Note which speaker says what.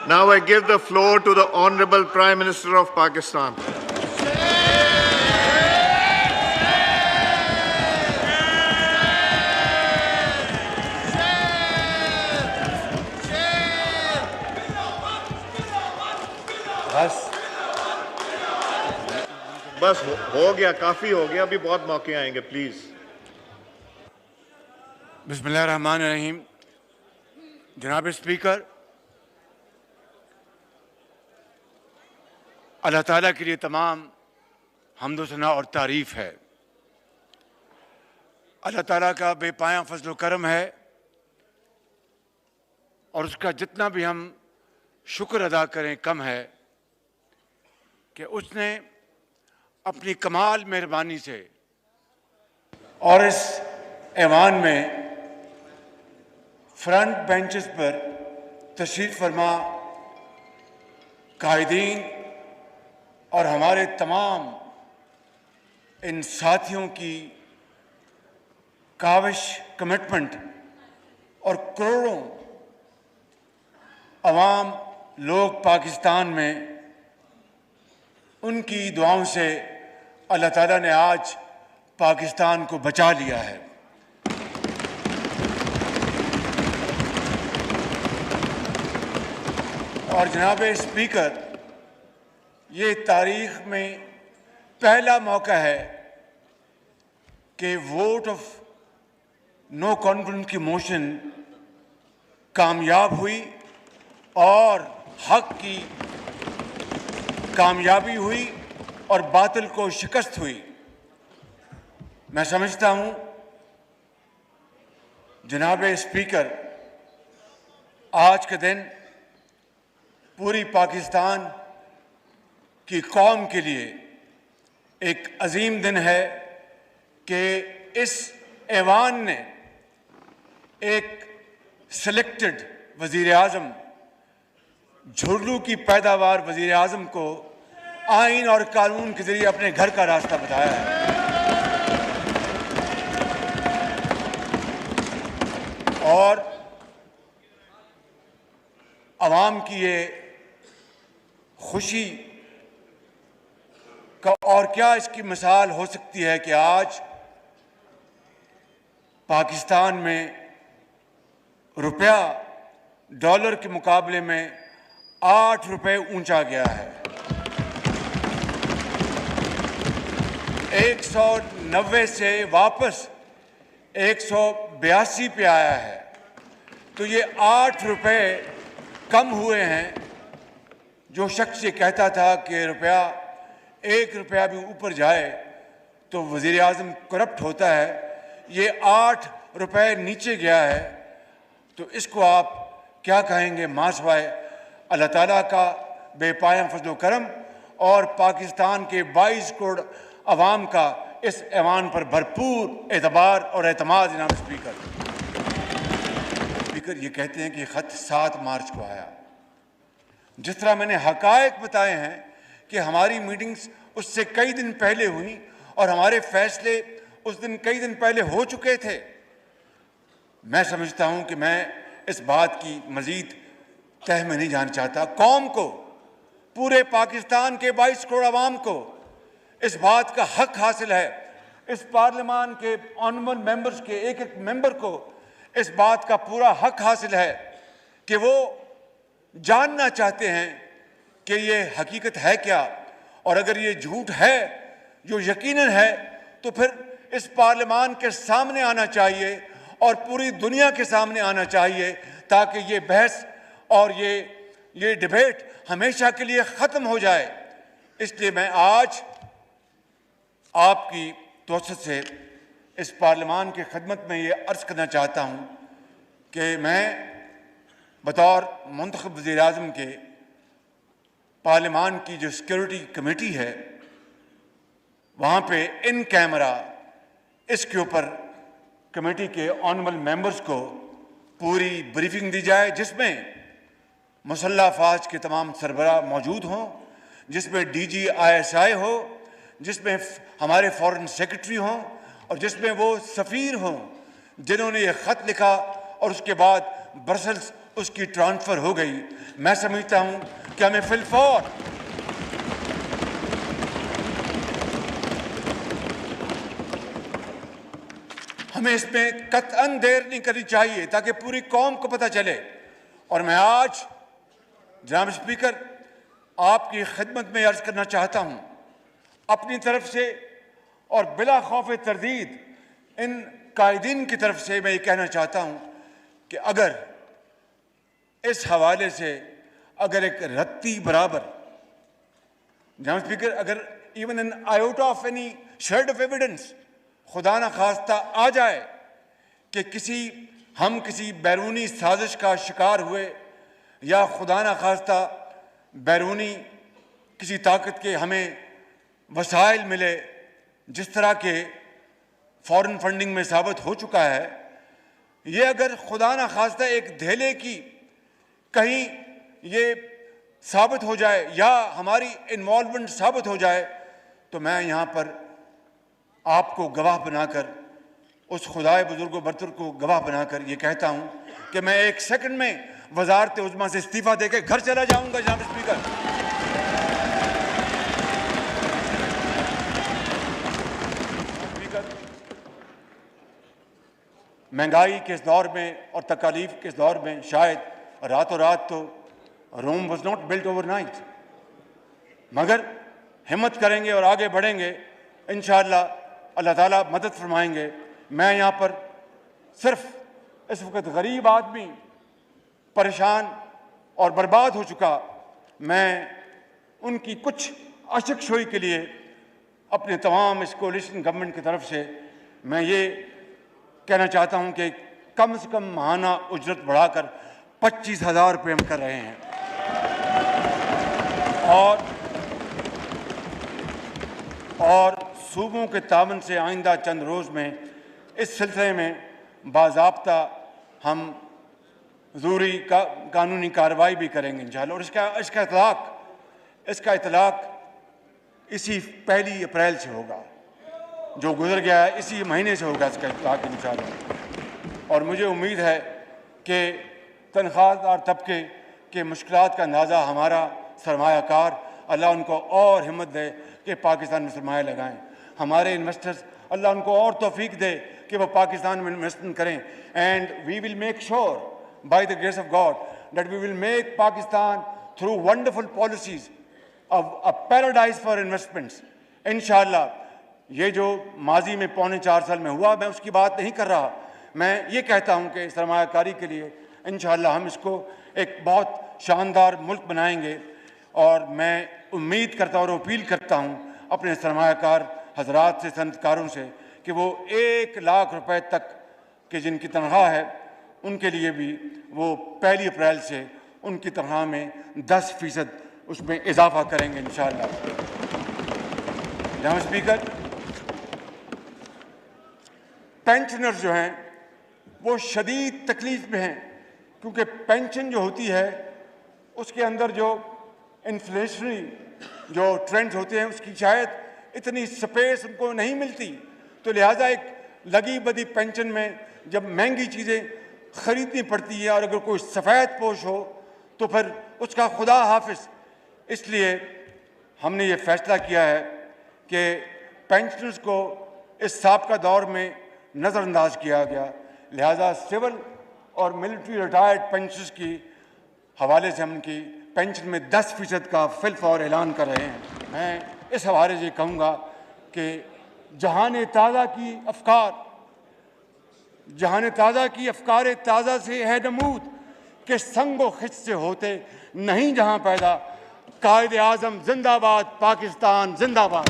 Speaker 1: Now I give the floor to the Honorable Prime Minister of Pakistan. बस हो गया, काफी हो गया, अभी बहुत मौके आएंगे, प्लीज।
Speaker 2: बिस्मिल्लाहिर्रहमानिर्रहीम। जनाब स्पीकर, अल्लाह ताला के लिए तमाम हम्द व सना और तारीफ़ है। अल्लाह ताला का बेपाया फजल व करम है और उसका जितना भी हम शुक्र अदा करें कम है कि उसने अपनी कमाल मेहरबानी से और इस ऐवान में फ्रंट बेंचेस पर तशरीफ़ फरमा कायदीन और हमारे तमाम इन साथियों की काविश, कमिटमेंट और करोड़ों अवाम लोग पाकिस्तान में उनकी दुआओं से अल्लाह ताला ने आज पाकिस्तान को बचा लिया है। और जनाब स्पीकर, ये तारीख में पहला मौका है कि वोट ऑफ नो कॉन्फिडेंस की मोशन कामयाब हुई और हक की कामयाबी हुई और बातिल को शिकस्त हुई। मैं समझता हूं जनाब स्पीकर, आज के दिन पूरी पाकिस्तान की कौम के लिए एक अजीम दिन है कि इस ऐवान ने एक सिलेक्टेड वज़ीर आज़म, झुर्रू की पैदावार वज़ीर आज़म को आइन और कानून के जरिए अपने घर का रास्ता बताया है। और अवाम की ये खुशी का और क्या इसकी मिसाल हो सकती है कि आज पाकिस्तान में रुपया डॉलर के मुकाबले में 8 रुपए ऊंचा गया है। 190 से वापस 182 पे आया है। तो ये 8 रुपए कम हुए हैं। जो शख्स ये कहता था कि रुपया 1 रुपया भी ऊपर जाए तो वज़ीर आज़म करप्ट होता है, ये 8 रुपए नीचे गया है। तो इसको आप क्या कहेंगे? मासवाए अल्लाह ताला का बेपाया फजल करम और पाकिस्तान के 22 करोड़ अवाम का इस ऐवान पर भरपूर एतबार और एतमाद। जनाब स्पीकर, ये कहते हैं कि ख़त 7 मार्च को आया। जिस तरह मैंने हकायक बताए हैं कि हमारी मीटिंग्स उससे कई दिन पहले हुई और हमारे फैसले उस दिन कई दिन पहले हो चुके थे। मैं समझता हूं कि मैं इस बात की मजीद तह में नहीं जाना चाहता। कौम को, पूरे पाकिस्तान के 22 करोड़ अवाम को इस बात का हक हासिल है। इस पार्लियामान के ऑनरेबल मेंबर्स के एक एक मेंबर को इस बात का पूरा हक हासिल है कि वो जानना चाहते हैं कि ये हकीकत है क्या, और अगर ये झूठ है जो यकीनन है तो फिर इस पार्लियामान के सामने आना चाहिए और पूरी दुनिया के सामने आना चाहिए ताकि ये बहस और ये डिबेट हमेशा के लिए ख़त्म हो जाए। इसलिए मैं आज आपकी तोसत से इस पार्लियामान की खिदमत में ये अर्ज़ करना चाहता हूँ कि मैं बतौर मुंतखब वज़ीर आज़म के पार्लियामान की जो सिक्योरिटी कमेटी है वहाँ पे इन कैमरा इसके ऊपर कमेटी के ऑनरेबल मेंबर्स को पूरी ब्रीफिंग दी जाए, जिसमें मुसल्लह अफवाज के तमाम सरबराह मौजूद हों, जिसमें DG ISI हो, जिसमें हमारे फॉरेन सेक्रेटरी हों और जिसमें वो सफ़ीर हों जिन्होंने ये ख़त लिखा और उसके बाद ब्रसल्स उसकी ट्रांसफर हो गई। मैं समझता हूं कि हमें फिलफौर हमें इसमें कतई देर नहीं करनी चाहिए ताकि पूरी कौम को पता चले। और मैं आज जनाब स्पीकर आपकी खिदमत में अर्ज करना चाहता हूं अपनी तरफ से और बिला खौफ तरदीद इन कायदीन की तरफ से मैं ये कहना चाहता हूं कि अगर इस हवाले से अगर एक रत्ती बराबर जनाब स्पीकर अगर even an iota of any shade of evidence खुदा न खास्ता आ जाए कि हम किसी बैरूनी साजिश का शिकार हुए या खुदा न खास्ता बैरूनी किसी ताकत के हमें वसाइल मिले जिस तरह के फॉरेन फंडिंग में साबित हो चुका है, ये अगर खुदा न खास्ता एक धेले की कहीं ये साबित हो जाए या हमारी इन्वॉल्वमेंट साबित हो जाए तो मैं यहाँ पर आपको गवाह बनाकर उस खुदाए बुजुर्ग बरतर को गवाह बनाकर ये कहता हूँ कि मैं 1 सेकंड में वजारत उज़्मा से इस्तीफा देकर घर चला जाऊँगा। जनाब स्पीकर, महंगाई के इस दौर में और तकालीफ के इस दौर में शायद रातों रात तो Rome was not built overnight, मगर हिम्मत करेंगे और आगे बढ़ेंगे इंशाअल्लाह अल्लाह ताला मदद फरमाएंगे। मैं यहाँ पर सिर्फ इस वक्त गरीब आदमी परेशान और बर्बाद हो चुका, मैं उनकी कुछ अशकशोई के लिए अपने तमाम इस कोलिशन गवर्नमेंट की तरफ से मैं ये कहना चाहता हूँ कि कम से कम माहाना उजरत बढ़ाकर 25,000 रुपये हम कर रहे हैं और सूबों के तावन से आइंदा चंद रोज़ में इस सिलसिले में बाज़ाब्ता हम ज़रूरी कानूनी कार्रवाई भी करेंगे इंशाअल्लाह। और इसका इतलाक़ इसी 1 अप्रैल से होगा, जो गुजर गया है इसी महीने से होगा इसका इतलाक़ इंशाअल्लाह। और मुझे उम्मीद है कि तनख्वाहदार तबके के मुश्किलात का अंदाज़ा हमारा सरमायाकार अल्लाह उनको और हिम्मत दे कि पाकिस्तान में सरमाया लगाएं। हमारे इन्वेस्टर्स अल्लाह उनको और तौफीक दे कि वो पाकिस्तान में इन्वेस्टमेंट करें। And we will make sure by the grace of God that we will make Pakistan through wonderful policies of a paradise for investments. इंशाअल्लाह ये जो माजी में 4.25 साल में हुआ मैं उसकी बात नहीं कर रहा, मैं ये कहता हूँ कि सरमायाकारी के लिए इंशाअल्लाह हम इसको एक बहुत शानदार मुल्क बनाएंगे। और मैं उम्मीद करता और अपील करता हूँ अपने सरमायाकार हजरात से, सनतकारों से कि वो 1 लाख रुपए तक के जिनकी तनख्वाह है उनके लिए भी वो 1 अप्रैल से उनकी तनख्वाह में 10% उसमें इजाफा करेंगे इंशाअल्लाह। जनाब स्पीकर, पेंशनर्स जो हैं वो शदीद तकलीफ में हैं क्योंकि पेंशन जो होती है उसके अंदर जो इन्फ्लेशनरी जो ट्रेंड्स होते हैं उसकी शायद इतनी स्पेस उनको नहीं मिलती, तो लिहाजा एक लगी बदी पेंशन में जब महंगी चीज़ें ख़रीदनी पड़ती है और अगर कोई सफ़ेद पोश हो तो फिर उसका खुदा हाफिज। इसलिए हमने ये फ़ैसला किया है कि पेंशनर्स को इस साबका दौर में नज़रअंदाज किया गया, लिहाजा सिविल और मिलिट्री रिटायर्ड पेंशनर्स की हवाले से हम उनकी पेंशन में 10% का फिलफौर ऐलान कर रहे हैं। मैं इस हवाले से कहूँगा कि जहान ताज़ा की अफकार ताज़ा से है नमूद के संगो खिच से होते नहीं जहाँ पैदा, कायद आज़म जिंदाबाद, पाकिस्तान जिंदाबाद।